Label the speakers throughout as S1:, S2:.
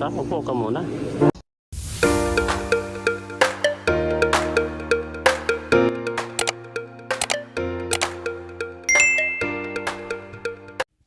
S1: ka, upo ka muna.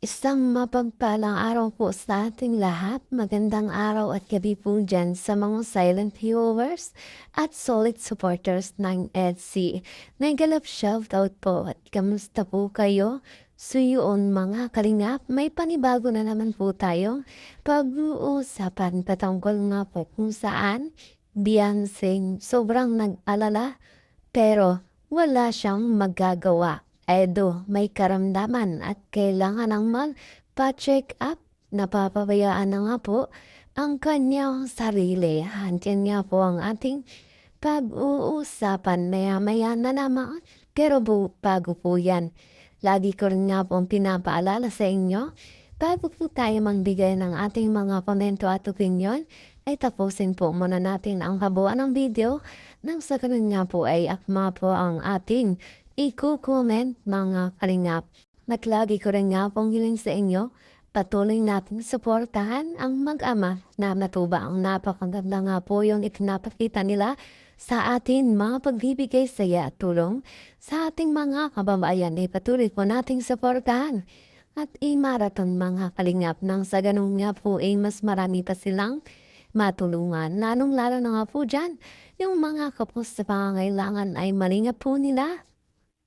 S2: Isang mapagpalang araw po sa ating lahat. Magandang araw at gabi po dyan sa mga silent viewers at solid supporters ng EDC. Nagalap shoutout po at kamusta po kayo? So yun mga kalingap, may panibago na naman po tayo. Pag-uusapan patungkol nga po kung saan Beyonce sobrang nag-alala pero wala siyang magagawa. Edo, may karamdaman at kailangan ng magpa-check up. Napapabayaan na nga po ang kanyang sarili. Hantin nga po ang ating pag-uusapan maya-maya na naman. Pero bago po yan, lagi ko rin nga pong pinapaalala sa inyo, bago po tayo magbigay ng ating mga komento at opinion, ay tapusin po muna natin ang kabuuan ng video nang sa ganun nga po ay akma po ang ating i-comment mga kalingap. Naglagi ko rin nga pong hiling sa inyo, patuloy natin suportahan ang mag-ama na natuba ang napakaganda nga po yung ipinapakita nila sa atin mga pagbibigay saya at tulong sa ating mga kababayan. Patuloy po nating suportahan at i-marathon mga kalingap nang sa ganun nga po ay mas marami pa silang matulungan. Lalong-lalo na nga po dyan, yung mga kapos sa pangangailangan ay malingap po nila.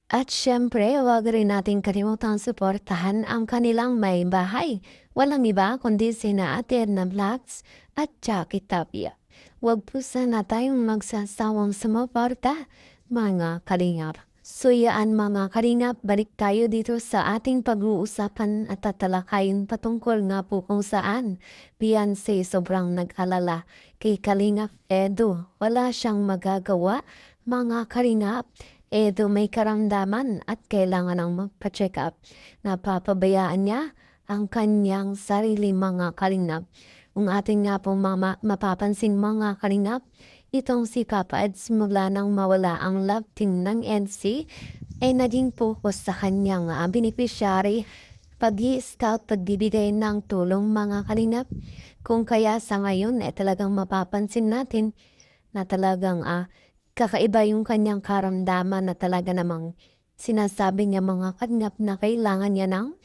S2: At syempre, huwag rin natin kalimutang suportahan ang kanilang may bahay. Walang iba kundi sina Ate Edna Vlogs at Jackie Tapia. Huwag po sana tayong magsasawang sumuporta, mga kalingap. So yaan mga kalingap, balik tayo dito sa ating pag-uusapan at tatalakayin patungkol nga po kung saan Beyonce sobrang nag-alala kay Kalingap Edo. Wala siyang magagawa, mga kalingap. Edo may karamdaman at kailangan ng magpa-check up. Napapabayaan niya ang kanyang sarili mga kalingap. Kung ating nga pong mapapansin mga kalingap, itong si Papa Ed simula nang mawala ang love team ng NC ay naging focus sa kanyang beneficiary pag-i-scout pagbibigay ng tulong mga kalingap. Kung kaya sa ngayon talagang mapapansin natin na talagang kakaiba yung kanyang karamdaman na talaga namang sinasabi niya mga kalingap na kailangan niya ng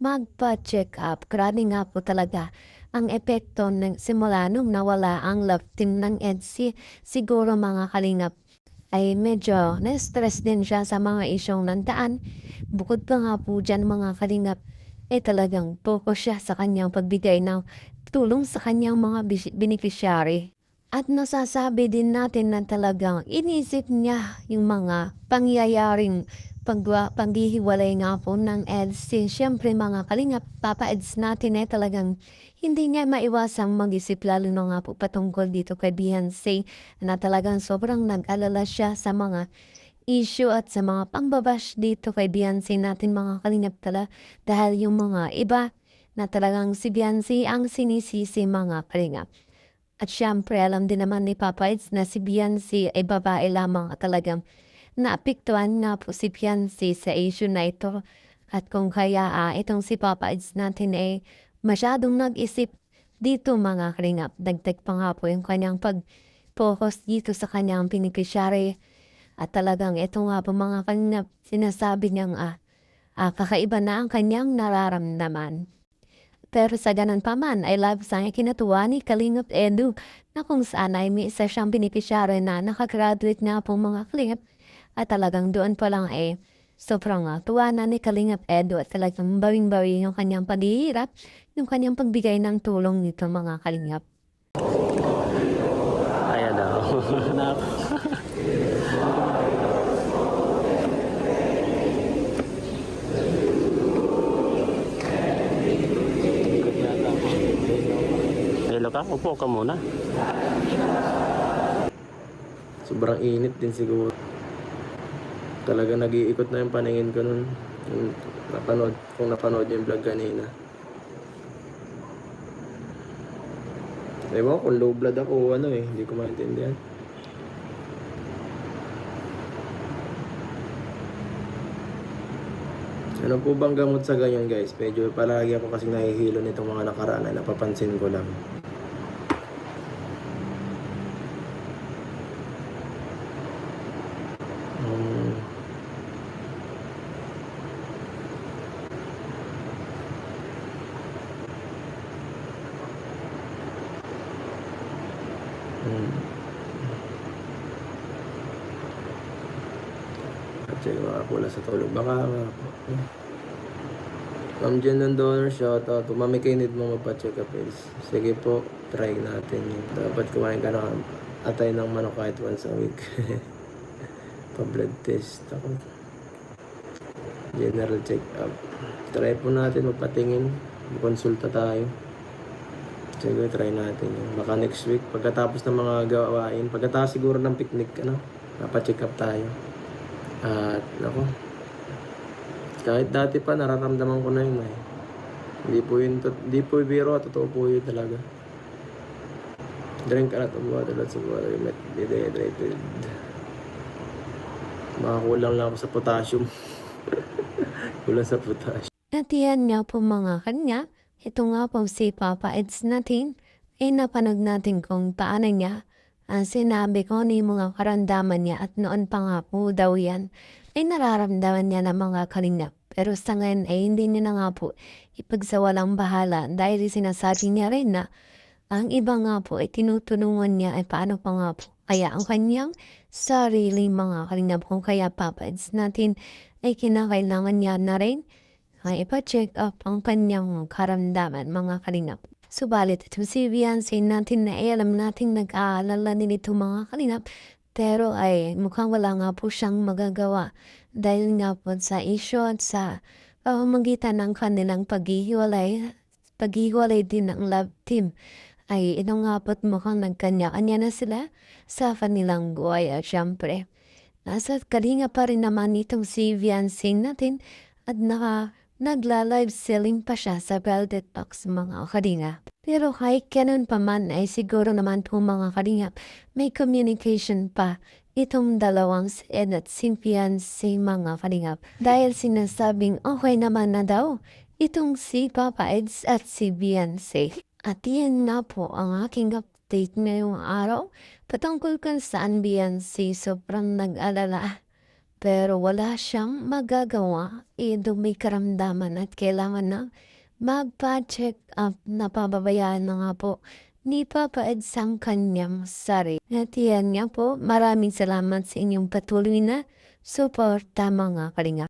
S2: magpa-check up. Grabe nga po talaga ang epekto ng simula nung nawala ang love team ng EDC. Siguro mga kalingap ay medyo na-stress din siya sa mga isyong nandaan. Bukod pa nga po dyan mga kalingap talagang focus siya sa kanyang pagbigay ng tulong sa kanyang mga beneficiary. At nasasabi din natin na talagang inisip niya yung mga pangyayaring paghihiwalay nga po ng EDC. Siyempre mga kalingap, Papa Eds natin talagang hindi niya maiwasang mag-isip lalo na nga po patungkol dito kay Beyonce na talagang sobrang nag-alala siya sa mga issue at sa mga pangbabash dito kay Beyonce natin mga kalingap dahil yung mga iba na talagang si Beyonce ang sinisisi mga kalingap. At syempre, alam din naman ni Papa Eds na si Beyonce ay babae lamang at talagang naapektuhan nga po si Beyonce sa issue na ito. At kung kaya itong si Papa Eds natin ay masyadong nag-isip dito mga kalingap. Dagdag pa nga po yung kanyang pag-focus dito sa kanyang beneficiary. At talagang ito nga po mga kalingap, sinasabi niyang kakaiba na ang kanyang nararamdaman. Pero sa ganun pa man, ay love sang kinatuwa ni Kalingap Edu na kung saan ay may isa siyang beneficiary na nakagraduate nga po mga kalingap at talagang doon pa lang sobrang tuwa na ni Kalingap Edu at talagang bawing-bawi yung kanyang paghihirap, yung kanyang pagbigay ng tulong nito mga kalingap.
S1: Ayan daw. Hello ka, upo ka muna.
S3: Sobrang init din siguro. Talaga nag-iikot na yung paningin ko nun. Kung napanood yung vlog kanina. Ewan kung low blood ako o hindi ko maintindihan. Ano po bang gamot sa ganyan guys? Medyo palagi ako kasi nahihilo nitong mga nakaraan ay napapansin ko lang. nakakula sa tulog. Baka nga po. Ma'am Jen ng donor, shoutout po. Mami, kayo need mo magpa-check up is. Sige po, try natin yun. Dapat kumain ka na atay ng manok kahit once a week. Pa-blood test ako. General check up. Try po natin magpatingin. Konsulta tayo. Sige, try natin yun. Baka next week, pagkatapos ng mga gawain, pagkatapos siguro ng picnic, papacheck up tayo. At, ako, kahit dati pa, nararamdaman ko na yun eh. Hindi po biro, totoo po yun talaga. Drink a lot of water, lots of water, you might be dehydrated. Makakulang lang ako sa potassium. Kulang sa potassium.
S2: At yan nga po mga kanya, ito nga po si Papa Eds natin, ay napanood natin kung paano niya ang sinabi ko ni mga karamdaman niya at noon pa nga po daw yan ay nararamdaman niya ng mga kalingap. Pero sa ngayon ay hindi niya na nga po ipagsawalang bahala dahil sinasabi niya rin na ang iba nga po ay tinutulungan niya ay paano pa nga po. Kaya ang kanyang sarili mga kalingap kung kaya Papa Eds natin ay kinakailangan niya na rin ay ipa-check up ang kanyang karamdaman mga kalingap. Subalit ito si Beyonce natin na alam natin nag-aalala din ito mga kalingap pero ay mukhang wala nga po siyang magagawa dahil nga po sa issue at sa pamamagitan ng kanilang paghihiwalay din ng love team ay ito nga po't mukhang nagkanya-kanya na sila sa kanilang buhay at syempre nasa kalinga pa rin naman itong si Beyonce natin at nagla-live selling pa siya sa Velvet Box mga kalinga. Pero kahit ganun pa man ay siguro naman po mga kalinga may communication pa itong dalawang si Ed at si Beyonce mga kalinga. Dahil sinasabing okay naman na daw itong si Papa Eds at si Beyonce. At yan nga po ang aking update ngayong araw patungkol kung saan Beyonce sobrang nag-alala. Pero wala siyang magagawa, may karamdaman at kailangan na magpa-check up na pababayaan na nga po ni Papa Eds ang kanyang sarili. At yan nga po, maraming salamat sa inyong patuloy na suporta mga kalinga.